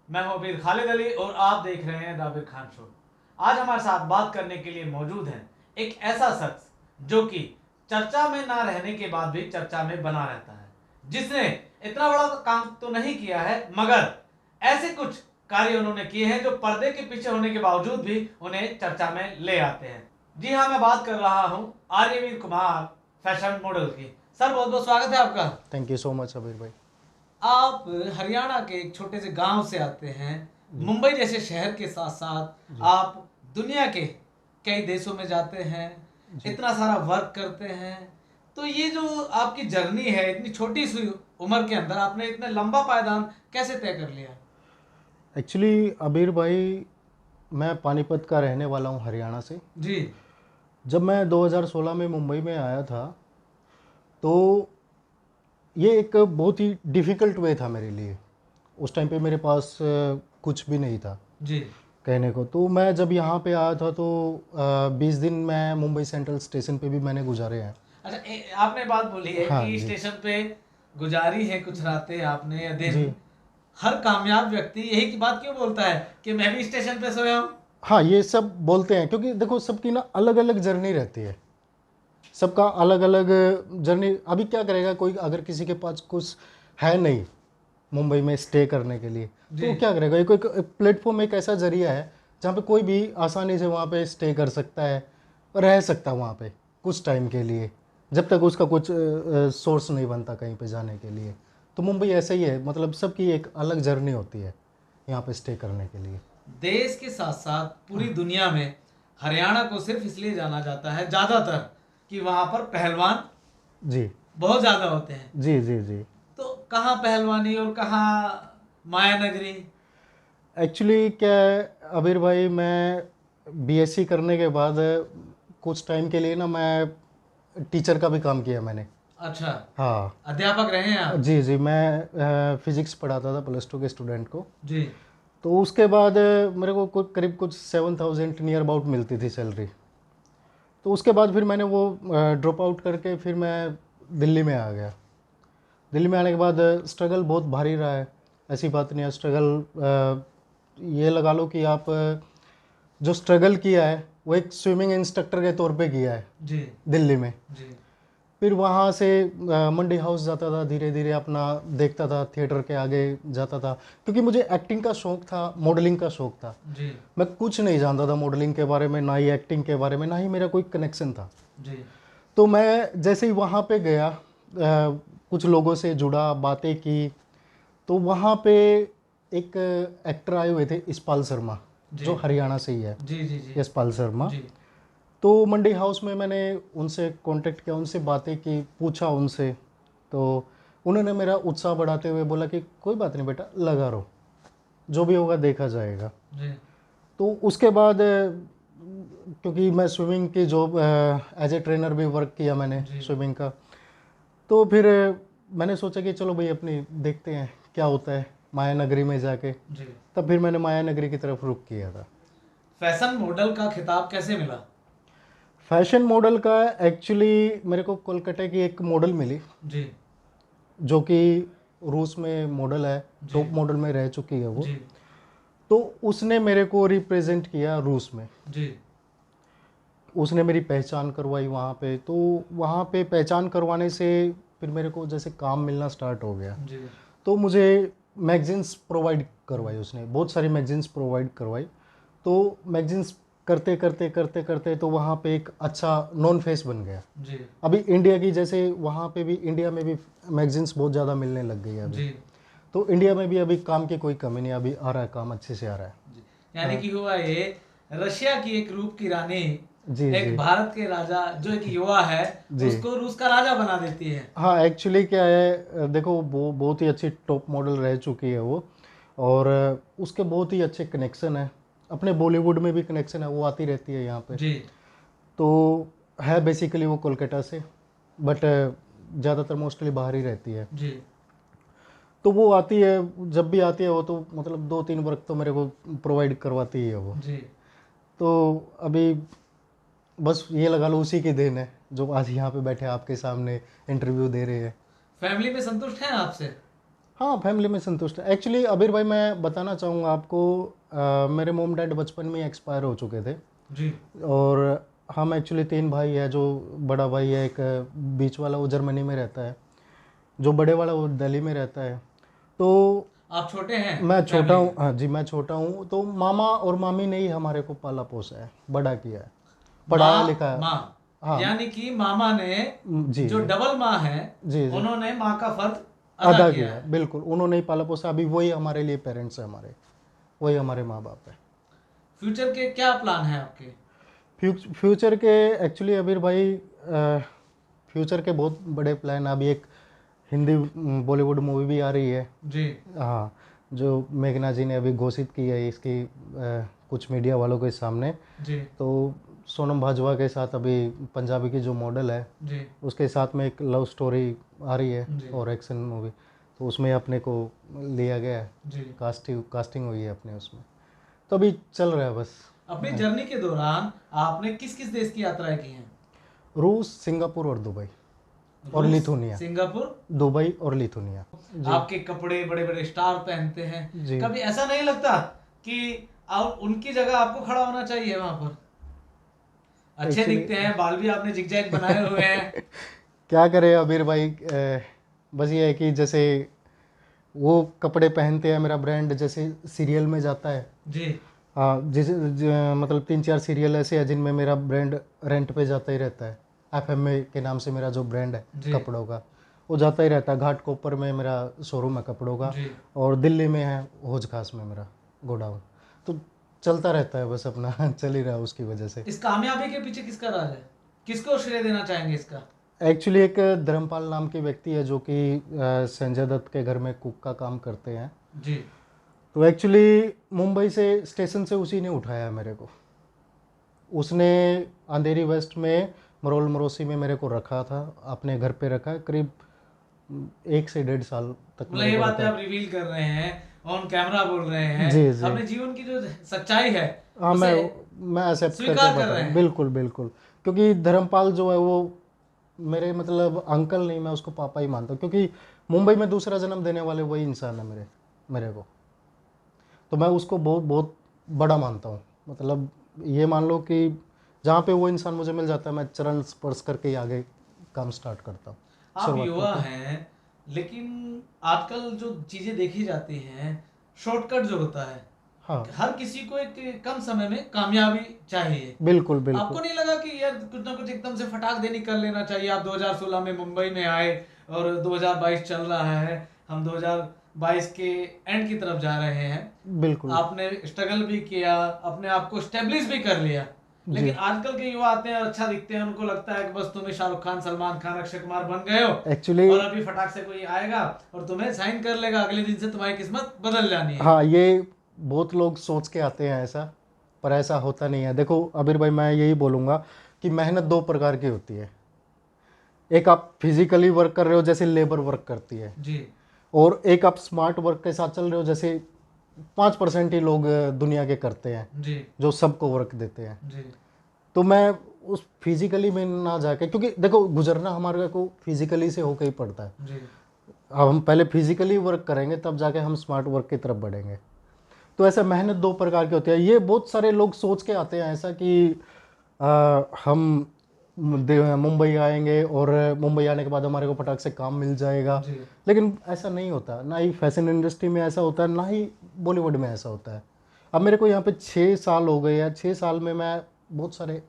मैं हूं अबीर खालिद अली और आप देख रहे हैं द आबिर खान शो। आज हमारे साथ बात करने के लिए मौजूद है एक ऐसा शख्स जो कि चर्चा में ना रहने के बाद भी चर्चा में बना रहता है, जिसने इतना बड़ा काम तो नहीं किया है मगर ऐसे कुछ कार्य उन्होंने किए हैं जो पर्दे के पीछे होने के बावजूद भी उन्हें चर्चा में ले आते हैं। जी हाँ, मैं बात कर रहा हूँ आर्यवीर कुमार, फैशन मॉडल की। सर, बहुत बहुत स्वागत है आपका। थैंक यू सो मच अबीर भाई। आप हरियाणा के एक छोटे से गांव से आते हैं। जी मुंबई जैसे शहर के साथ साथ जी आप दुनिया के कई देशों में जाते हैं, जी। इतना सारा वर्क करते हैं। तो ये जो आपकी जर्नी है, इतनी छोटी सी उम्र के अंदर आपने इतना लंबा पायदान कैसे तय कर लिया? एक्चुअली अबीर भाई, मैं पानीपत का रहने वाला हूँ, हरियाणा से। जी जब मैं 2016 में मुंबई में आया था तो ये एक बहुत ही डिफ़िकल्ट वे था मेरे लिए। उस टाइम पे मेरे पास कुछ भी नहीं था जी। कहने को। तो मैं जब यहाँ पे आया था तो 20 दिन मैं मुंबई सेंट्रल स्टेशन पे भी मैंने गुजारे हैं। अच्छा, आपने बात बोली है हाँ कि जी। स्टेशन पे गुजारी है कुछ रातें आपने या दिन। जी। हर कामयाब व्यक्ति यही की बात क्यों बोलता है कि मैं भी स्टेशन पे सोया हूँ? हाँ, ये सब बोलते हैं क्योंकि देखो सबकी ना अलग अलग जर्नी रहती है। सबका अलग अलग जर्नी। अभी क्या करेगा कोई, अगर किसी के पास कुछ है नहीं मुंबई में स्टे करने के लिए, तो जी वो क्या करेगा। एक प्लेटफॉर्म एक ऐसा जरिया है जहाँ पे कोई भी आसानी से वहाँ पे स्टे कर सकता है और रह सकता है वहाँ पे कुछ टाइम के लिए, जब तक उसका कुछ सोर्स नहीं बनता कहीं पे जाने के लिए। तो मुंबई ऐसा ही है, मतलब सबकी एक अलग जर्नी होती है यहाँ पे स्टे करने के लिए। देश के साथ साथ पूरी दुनिया में हरियाणा को सिर्फ इसलिए जाना जाता है ज़्यादातर कि वहाँ पर पहलवान जी बहुत ज़्यादा होते हैं। जी जी जी। तो कहाँ पहलवानी और कहाँ माया नगरी? एक्चुअली क्या है अबीर भाई, मैं बीएससी करने के बाद कुछ टाइम के लिए ना मैं टीचर का भी काम किया मैंने। अच्छा, हाँ। अध्यापक रहे हैं आप? जी जी, मैं फिजिक्स पढ़ाता था +2 के स्टूडेंट को। जी तो उसके बाद मेरे को कुछ करीब कुछ 7,000 नियर अबाउट मिलती थी सैलरी। तो उसके बाद फिर मैंने वो ड्रॉप आउट करके फिर मैं दिल्ली में आ गया। दिल्ली में आने के बाद स्ट्रगल बहुत भारी रहा है, ऐसी बात नहीं है। स्ट्रगल ये लगा लो कि आप जो स्ट्रगल किया है वो एक स्विमिंग इंस्ट्रक्टर के तौर पे किया है जी दिल्ली में। जी फिर वहाँ से मंडी हाउस जाता था, धीरे धीरे अपना देखता था, थिएटर के आगे जाता था, क्योंकि मुझे एक्टिंग का शौक था, मॉडलिंग का शौक था। जी मैं कुछ नहीं जानता था मॉडलिंग के बारे में, ना ही एक्टिंग के बारे में, ना ही मेरा कोई कनेक्शन था। जी तो मैं जैसे ही वहाँ पे गया, कुछ लोगों से जुड़ा, बातें की, तो वहाँ पे एक एक्टर आए हुए थे, यशपाल शर्मा, जी जो हरियाणा से ही है। जी जी जी यशपाल शर्मा। जी तो मंडी हाउस में मैंने उनसे कांटेक्ट किया, उनसे बातें की, पूछा उनसे। तो उन्होंने मेरा उत्साह बढ़ाते हुए बोला कि कोई बात नहीं बेटा, लगा रहो, जो भी होगा देखा जाएगा। जी तो उसके बाद क्योंकि मैं स्विमिंग की जॉब एज ए ट्रेनर भी वर्क किया मैंने जी स्विमिंग का। तो फिर मैंने सोचा कि चलो भाई अपनी देखते हैं क्या होता है माया नगरी में जाके। जी। तब फिर मैंने माया नगरी की तरफ रुख किया था। फैशन मॉडल का खिताब कैसे मिला? फैशन मॉडल का एक्चुअली मेरे को कोलकाता की एक मॉडल मिली, जी जो कि रूस में मॉडल है, जी टॉप मॉडल में रह चुकी है वो। जी तो उसने मेरे को रिप्रेजेंट किया रूस में। जी उसने मेरी पहचान करवाई वहाँ पे। तो वहाँ पे पहचान करवाने से फिर मेरे को जैसे काम मिलना स्टार्ट हो गया। जी तो मुझे मैगजीन्स प्रोवाइड करवाई, उसने बहुत सारी मैगजीन्स प्रोवाइड करवाई। तो मैगजीन्स करते करते करते करते तो वहाँ पे एक अच्छा नॉन फेस बन गया। जी अभी इंडिया की जैसे वहाँ पे भी, इंडिया में भी मैगजीन्स बहुत ज़्यादा मिलने लग गई है अभी। जी तो इंडिया में भी अभी काम की कोई कमी नहीं, अभी आ रहा है काम, अच्छे से आ रहा है। जी। यानी कि हुआ ये, रशिया की एक रूप की रानी जी एक जी भारत के राजा, जो एक युवा है, जी। उसको रूस का राजा बना देती है। हाँ, एक्चुअली क्या है, देखो वो बहुत ही अच्छी टॉप मॉडल रह चुकी है वो। और उसके बहुत ही अच्छे कनेक्शन है, अपने बॉलीवुड में भी कनेक्शन है, वो आती रहती है यहाँ पे। जी तो है बेसिकली वो कोलकाता से, बट ज़्यादातर मोस्टली बाहर ही रहती है। जी तो वो आती है, जब भी आती है वो तो मतलब 2-3 वर्क तो मेरे को प्रोवाइड करवाती ही है वो। जी। तो अभी बस ये लगा लो उसी की देन है, जो आज यहाँ पे बैठे आपके सामने इंटरव्यू दे रहे हैं। फैमिली में संतुष्ट हैं आपसे? हाँ, फैमिली में संतुष्ट है। एक्चुअली अबीर भाई मैं बताना चाहूँगा आपको, मेरे मोम डैड बचपन में एक्सपायर हो चुके थे। जी। और हम एक्चुअली 3 भाई है। जो बड़ा भाई है, एक बीच वाला वो जर्मनी में रहता है, जो बड़े वाला वो दिल्ली में रहता है। तो आप छोटे हैं मैं छोटा फैमिली हूँ, में? हाँ जी मैं छोटा हूँ। तो मामा और मामी ने ही हमारे को पाला पोसा है, बड़ा किया है, पढ़ाया लिखा है। माँ हाँ यानी कि मामा ने, जी जो जी डबल माँ है, जी जी उन्होंने माँ का फर्ज अदा अदा किया किया है। है, बिल्कुल उन्होंने ही पाला पोसा। अभी वही हमारे लिए पेरेंट्स है, हमारे वही हमारे माँ बाप है। फ्यूचर के क्या प्लान है आपके? फ्यूचर के एक्चुअली अबीर भाई, फ्यूचर के बहुत बड़े प्लान। अभी एक हिंदी बॉलीवुड मूवी भी आ रही है। जी। हाँ, जो मेघना जी ने अभी घोषित की है इसकी, कुछ मीडिया वालों के सामने। जी। तो सोनम बाजवा के साथ अभी पंजाबी की जो मॉडल है, जी। उसके साथ में एक लव स्टोरी आ रही है जी। और एक्शन मूवी। तो उसमें अपने को लिया गया है, जी। कास्टिंग हुई है अपने उसमें। तो अभी चल रहा है बस। अपनी जर्नी के दौरान आपने किस किस देश की यात्राएं की हैं? रूस, सिंगापुर और दुबई और रूस, लिथुनिया। सिंगापुर। दुबई और लिथुनिया जी। आपके कपड़े बड़े बड़े स्टार पहनते हैं, जी कभी ऐसा नहीं लगता कि आप उनकी जगह आपको खड़ा होना चाहिए वहां पर? अच्छे एक्चुअली दिखते हैं, बाल भी आपने जिगजैग बनाए हुए हैं। क्या करें अबीर भाई, बस ये है कि जैसे वो कपड़े पहनते हैं, मेरा ब्रांड जैसे सीरियल में जाता है। जी। हाँ, मतलब 3-4 सीरियल ऐसे हैं जिनमें मेरा ब्रांड रेंट पे जाता ही रहता है। एफएमए के नाम से मेरा जो ब्रांड है जी। कपड़ों का, वो जाता ही रहता है। घाट कोपर में मेरा शोरूम है कपड़ों का, जी। और दिल्ली में है हौज खास में मेरा गोडाउन। तो चलता रहता है बस अपना चल ही रहा है उसकी वजह से। इस कामयाबी के पीछे किसका राज है? किसको श्रेय देना चाहेंगे इसका? एक्चुअली एक धर्मपाल नाम के व्यक्ति है जो कि संजय दत्त के घर में कुक का काम करते हैं। जी। तो एक्चुअली मुंबई से स्टेशन से उसी ने उठाया मेरे को। उसने अंधेरी वेस्ट में मरोल मरोसी में मेरे को रखा था, अपने घर पे रखा है। करीब 1 से 1.5 साल तक मतलब मेरे ये को बातें रखा। आप रिवील कर रहे हैं, ऑन कैमरा बोल रहे हैं, जी जी अपने जीवन की जो सच्चाई है हाँ, उसे मैं एक्सेप्ट करके स्वीकार कर बता रहे रहा हूँ, हैं। बिल्कुल बिल्कुल। क्योंकि धर्मपाल जो है वो मेरे मतलब अंकल नहीं, मैं उसको पापा ही मानता हूँ। क्योंकि मुंबई में दूसरा जन्म देने वाले वही इंसान है मेरे को। तो मैं उसको बहुत बहुत बड़ा मानता हूँ। मतलब ये मान लो कि जहाँ पे वो इंसान मुझे मिल जाता है, मैं चरण स्पर्श करके ही आगे काम स्टार्ट करता हूँ, आप शुरुआत युवा करता हूँ। हैं, लेकिन आजकल जो चीजें देखी जाती हैं, शॉर्टकट जो होता है, हाँ हर किसी को एक कम समय में कामयाबी चाहिए। बिल्कुल आपको बिल्कुल। नहीं लगा कि यार कुछ ना कुछ एकदम से फटाक दे निकल लेना चाहिए? आप 2016 में मुंबई में आए और 2022 चल रहा है, हम 2022 के एंड की तरफ जा रहे हैं। बिल्कुल आपने स्ट्रगल भी किया, अपने आप को स्टेब्लिश भी कर लिया, लेकिन जी। आजकल के युवा आते हैं, अच्छा दिखते हैं, उनको लगता है कि बस तुम्हें शाहरुख खान, सलमान खान, अक्षय कुमार बन गए हो एक्चुअली और अभी फटाक से कोई आएगा और तुम्हें साइन कर लेगा, अगले दिन से तुम्हारी किस्मत बदल जानी है। हाँ, ये बहुत लोग सोच के आते हैं ऐसा, पर ऐसा होता नहीं है। देखो अबीर भाई, मैं यही बोलूँगा कि मेहनत 2 प्रकार की होती है। एक आप फिजिकली वर्क कर रहे हो जैसे लेबर वर्क करती है, जी। और एक आप स्मार्ट वर्क के साथ चल रहे हो जैसे 5% ही लोग दुनिया के करते हैं, जी। जो सबको वर्क देते हैं। जी। तो मैं उस फिजिकली में ना जाके, क्योंकि देखो गुजरना हमारे को फिजिकली से होकर ही पड़ता है। जी। हम पहले फिजिकली वर्क करेंगे तब जाके हम स्मार्ट वर्क की तरफ बढ़ेंगे। तो ऐसा मेहनत 2 प्रकार की होती है। ये बहुत सारे लोग सोच के आते हैं ऐसा कि हम मुंबई आएंगे और मुंबई आने के बाद हमारे को फटाक से काम मिल जाएगा। जी। लेकिन ऐसा नहीं होता, ना ही फैशन इंडस्ट्री में ऐसा होता है, ना ही बॉलीवुड में ऐसा होता है। अब मेरे को यहाँ पे 6 साल हो गए हैं। 6 साल में मैं बहुत सारे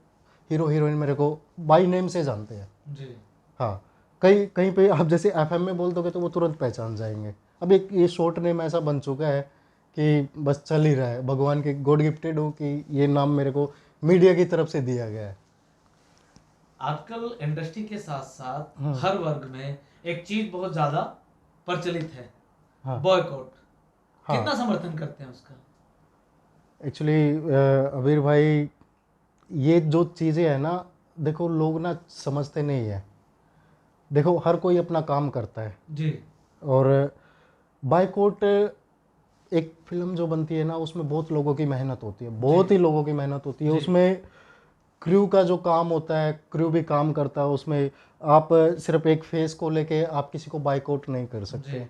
हीरो हीरोइन मेरे को बाई नेम से जानते हैं। जी। हाँ, कहीं कहीं पे आप जैसे एफएम में बोल दोगे तो वो तुरंत पहचान जाएंगे। अब एक ये शॉर्ट नेम ऐसा बन चुका है कि बस चल ही रहा है। भगवान के गॉड गिफ्टेड हूँ कि ये नाम मेरे को मीडिया की तरफ से दिया गया है। आजकल इंडस्ट्री के साथ साथ हाँ हर वर्ग में एक चीज बहुत ज्यादा प्रचलित है, हाँ बॉयकॉट। कितना हाँ। समर्थन करते हैं उसका? एक्चुअली अबीर भाई, ये जो चीज़ें हैं ना, देखो लोग ना समझते नहीं है। देखो हर कोई अपना काम करता है, जी। और बायकॉट एक फिल्म जो बनती है ना, उसमें बहुत लोगों की मेहनत होती है, बहुत जी। ही लोगों की मेहनत होती है जी। उसमें। क्रू का जो काम होता है, क्रू भी काम करता है उसमें। आप सिर्फ एक फेस को लेके आप किसी को बायकॉट नहीं कर जी। सकते।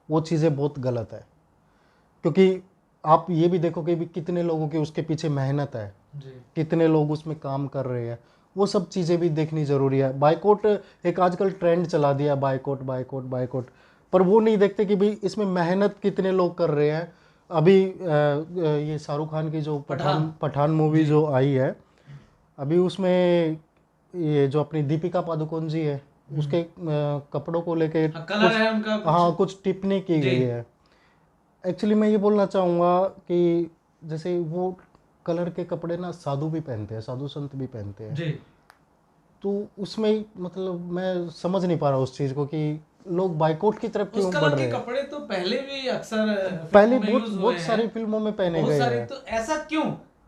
वो चीज़ें बहुत गलत है। क्योंकि आप ये भी देखो कि भी कितने लोगों की उसके पीछे मेहनत है, जी कितने लोग उसमें काम कर रहे हैं, वो सब चीज़ें भी देखनी ज़रूरी है। बायकॉट एक आजकल ट्रेंड चला दिया, बायकॉट बायकॉट बायकॉट, पर वो नहीं देखते कि भाई इसमें मेहनत कितने लोग कर रहे हैं। अभी ये शाहरुख खान की जो पठान। पठान मूवी जी जो आई है, अभी उसमें ये जो अपनी दीपिका पादुकोण जी है, उसके कपड़ों को लेके हाँ, कलर कुछ, है उनका कुछ। हाँ, कुछ टिप्पणी की जी गई है। एक्चुअली मैं ये बोलना चाहूँगा कि जैसे वो कलर के कपड़े ना साधु भी पहनते हैं, साधु संत भी पहनते हैं, जी। तो उसमें मतलब मैं समझ नहीं पा रहा उस चीज़ को कि लोग बाइकआउट की तरफ उस क्यों बढ़ कलर के रहे हैं। कपड़े तो पहले भी अक्सर पहले फिल्मों में बहुत यूज हुए बहुत हैं, सारी फिल्मों में पहने बहुत गए सारी। हैं। तो ऐसा क्यों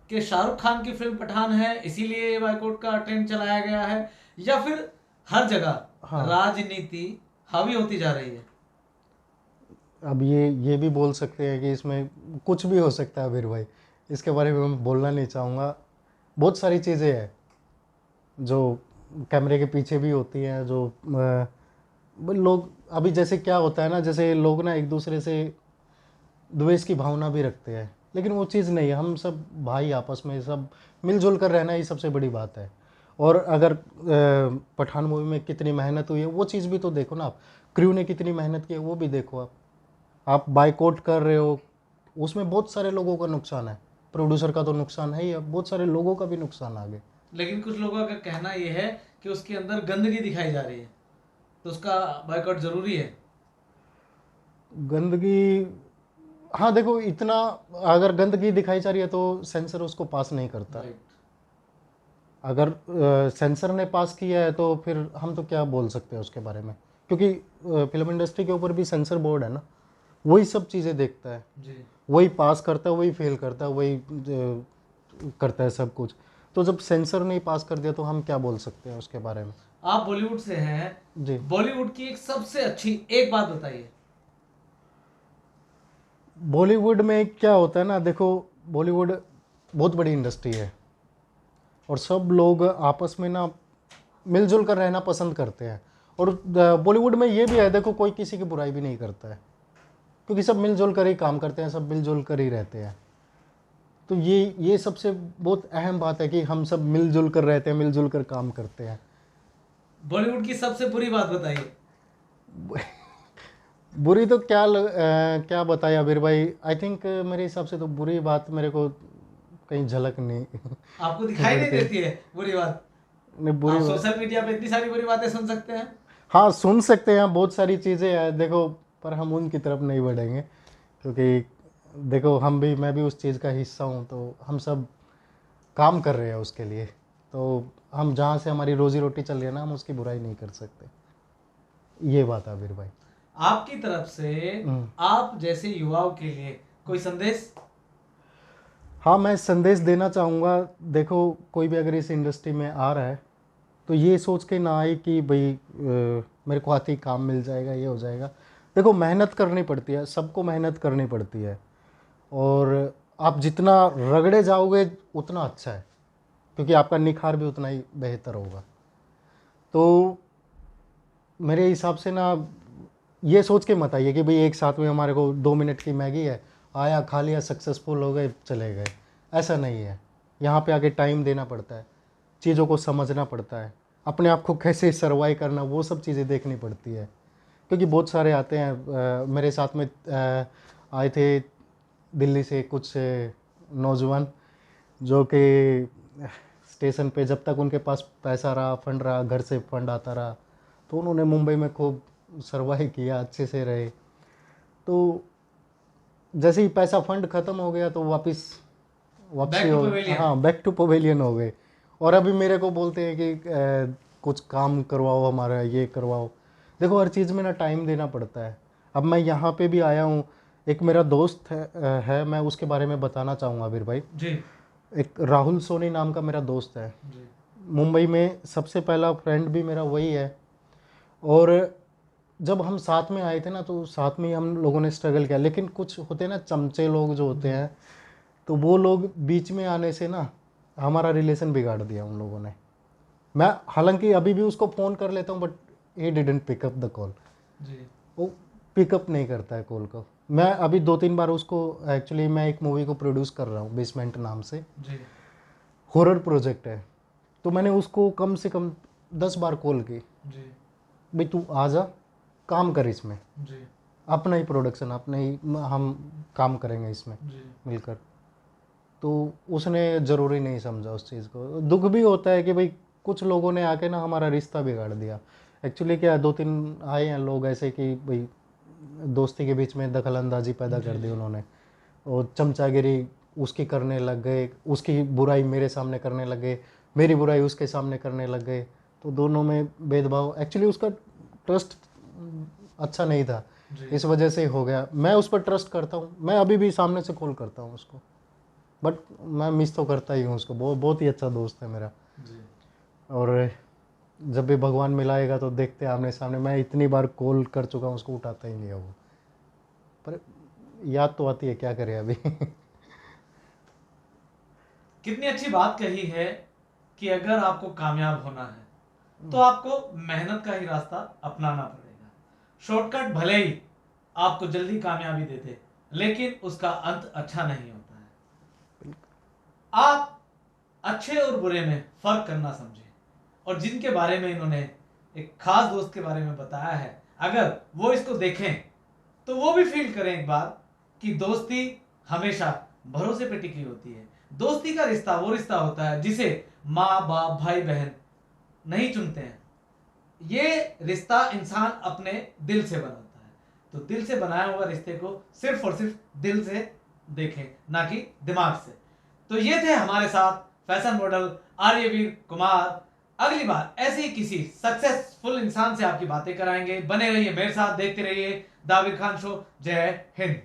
कि शाहरुख खान की फिल्म पठान है इसीलिए ये बायकॉट का ट्रेंड चलाया गया है, या फिर हर जगह हाँ, राजनीति हावी होती जा रही है? अब ये भी बोल सकते हैं कि इसमें कुछ भी हो सकता है वीर भाई, इसके बारे में मैं बोलना नहीं चाहूँगा। बहुत सारी चीज़ें हैं जो कैमरे के पीछे भी होती हैं, जो लोग अभी जैसे क्या होता है ना, जैसे लोग ना एक दूसरे से द्वेष की भावना भी रखते हैं, लेकिन वो चीज़ नहीं है। हम सब भाई आपस में सब मिलजुल कर रहना ही सबसे बड़ी बात है। और अगर पठान मूवी में कितनी मेहनत हुई है वो चीज़ भी तो देखो ना आप, क्रू ने कितनी मेहनत की है वो भी देखो आप बाइकआउट कर रहे हो, उसमें बहुत सारे लोगों का नुकसान है। प्रोड्यूसर का तो नुकसान है ही, अब बहुत सारे लोगों का भी नुकसान आगे। लेकिन कुछ लोगों का कहना यह है कि उसके अंदर गंदगी दिखाई जा रही है, तो उसका बायकॉट जरूरी है। गंदगी, हाँ देखो, इतना अगर गंदगी दिखाई जा रही है तो सेंसर उसको पास नहीं करता। राइट। अगर सेंसर ने पास किया है तो फिर हम तो क्या बोल सकते हैं उसके बारे में, क्योंकि फिल्म इंडस्ट्री के ऊपर भी सेंसर बोर्ड है ना, वही सब चीज़ें देखता है, जी। वही पास करता है, वही फेल करता है, वही करता है सब कुछ। तो जब सेंसर ने पास कर दिया तो हम क्या बोल सकते हैं उसके बारे में। आप बॉलीवुड से हैं, जी, बॉलीवुड की एक सबसे अच्छी एक बात बताइए। बॉलीवुड में क्या होता है ना, देखो, बॉलीवुड बहुत बड़ी इंडस्ट्री है और सब लोग आपस में ना मिलजुल कर रहना पसंद करते हैं। और बॉलीवुड में ये भी है, देखो, कोई किसी की बुराई भी नहीं करता है, क्योंकि सब मिलजुल कर ही काम करते हैं, सब मिलजुल कर ही रहते हैं। तो ये सबसे बहुत अहम बात है कि हम सब मिलजुल कर रहते हैं, मिलजुल कर काम करते हैं। बॉलीवुड की सबसे बुरी बात बताइए। बुरी तो क्या बताया अबीर भाई, आई थिंक मेरे हिसाब से तो बुरी बात मेरे को कहीं झलक नहीं आपको दिखाई नहीं पड़ती है। देती है बुरी बात? नहीं, आप सोशल मीडिया पे इतनी सारी बुरी बातें सुन सकते हैं। हाँ, सुन सकते हैं, बहुत सारी चीज़ें हैं देखो, पर हम उनकी तरफ नहीं बढ़ेंगे, क्योंकि देखो मैं भी उस चीज़ का हिस्सा हूँ, तो हम सब काम कर रहे हैं उसके लिए। तो हम जहाँ से हमारी रोजी रोटी चल रही है ना, हम उसकी बुराई नहीं कर सकते। ये बात है आबिर भाई। आपकी तरफ से हम्म। आप जैसे युवाओं के लिए कोई संदेश? हाँ, मैं संदेश देना चाहूँगा। देखो, कोई भी अगर इस इंडस्ट्री में आ रहा है तो ये सोच के ना आए कि भाई मेरे को आते ही काम मिल जाएगा, ये हो जाएगा। देखो, मेहनत करनी पड़ती है, सबको मेहनत करनी पड़ती है, और आप जितना रगड़े जाओगे उतना अच्छा है, क्योंकि आपका निखार भी उतना ही बेहतर होगा। तो मेरे हिसाब से ना, ये सोच के मत आइए कि भाई एक साथ में हमारे को 2 मिनट की मैगी है, आया खा लिया, सक्सेसफुल हो गए, चले गए। ऐसा नहीं है। यहाँ पे आगे टाइम देना पड़ता है, चीज़ों को समझना पड़ता है, अपने आप को कैसे सर्वाइव करना, वो सब चीज़ें देखनी पड़ती है। क्योंकि बहुत सारे आते हैं, मेरे साथ में आए थे दिल्ली से कुछ नौजवान, जो कि स्टेशन पे जब तक उनके पास पैसा रहा, फंड रहा, घर से फंड आता रहा, तो उन्होंने मुंबई में खूब सर्वाइव किया, अच्छे से रहे। तो जैसे ही पैसा फंड ख़त्म हो गया तो वापसी बैक टू हो, पवेलियन। हाँ, बैक टू पवेलियन हो गए। और अभी मेरे को बोलते हैं कि कुछ काम करवाओ, हमारा ये करवाओ। देखो, हर चीज़ में ना टाइम देना पड़ता है। अब मैं यहाँ पे भी आया हूँ, एक मेरा दोस्त है, मैं उसके बारे में बताना चाहूँगा वीर भाई। जी एक राहुल सोनी नाम का मेरा दोस्त है, जी। मुंबई में सबसे पहला फ्रेंड भी मेरा वही है। और जब हम साथ में आए थे ना, तो साथ में ही हम लोगों ने स्ट्रगल किया, लेकिन कुछ होते हैं ना चमचे लोग जो होते हैं, तो वो लोग बीच में आने से ना हमारा रिलेशन बिगाड़ दिया उन लोगों ने। मैं हालांकि अभी भी उसको फ़ोन कर लेता हूँ, but he didn't pick up the call. जी। वो पिकअप नहीं करता है कॉल को। मैं अभी 2-3 बार उसको, एक्चुअली मैं एक मूवी को प्रोड्यूस कर रहा हूँ बेसमेंट नाम से, जी हॉरर प्रोजेक्ट है। तो मैंने उसको कम से कम 10 बार कॉल की, जी भाई तू आ जा, काम कर इसमें, जी अपना ही प्रोडक्शन, अपने ही हम काम करेंगे इसमें जी मिलकर। तो उसने ज़रूरी नहीं समझा उस चीज़ को। दुख भी होता है कि भाई कुछ लोगों ने आके ना हमारा रिश्ता बिगाड़ दिया। एक्चुअली क्या, 2-3 आए हैं लोग ऐसे कि भाई दोस्ती के बीच में दखल अंदाजी पैदा जी कर दी जी उन्होंने, और चमचागिरी उसकी करने लग गए, उसकी बुराई मेरे सामने करने लग गए, मेरी बुराई उसके सामने करने लग गए। तो दोनों में भेदभाव, एक्चुअली उसका ट्रस्ट अच्छा नहीं था, जी इस वजह से हो गया। मैं उस पर ट्रस्ट करता हूँ, मैं अभी भी सामने से कॉल करता हूँ उसको, बट मैं मिस तो करता ही हूँ उसको। बहुत बहुत ही अच्छा दोस्त है मेरा। जी और जब भी भगवान मिलाएगा तो देखते हैं आमने सामने। मैं इतनी बार कॉल कर चुका हूँ, उसको उठाता ही नहीं है वो, पर याद तो आती है, क्या करें अभी। कितनी अच्छी बात कही है कि अगर आपको कामयाब होना है तो आपको मेहनत का ही रास्ता अपनाना पड़ेगा। शॉर्टकट भले ही आपको जल्दी कामयाबी दे दे, लेकिन उसका अंत अच्छा नहीं होता है। आप अच्छे और बुरे में फर्क करना समझें, और जिनके बारे में इन्होंने एक खास दोस्त के बारे में बताया है, अगर वो इसको देखें तो वो भी फील करें एक बार कि दोस्ती हमेशा भरोसे पे टिकी होती है। दोस्ती का रिश्ता वो रिश्ता होता है जिसे माँ बाप भाई बहन नहीं चुनते हैं। ये रिश्ता इंसान अपने दिल से बनाता है। तो दिल से बनाया हुआ रिश्ते को सिर्फ और सिर्फ दिल से देखें, ना कि दिमाग से। तो ये थे हमारे साथ फैशन मॉडल आर्यवीर कुमार। अगली बार ऐसे ही किसी सक्सेसफुल इंसान से आपकी बातें कराएंगे। बने रहिए मेरे साथ, देखते रहिए दाविर खान शो। जय हिंद।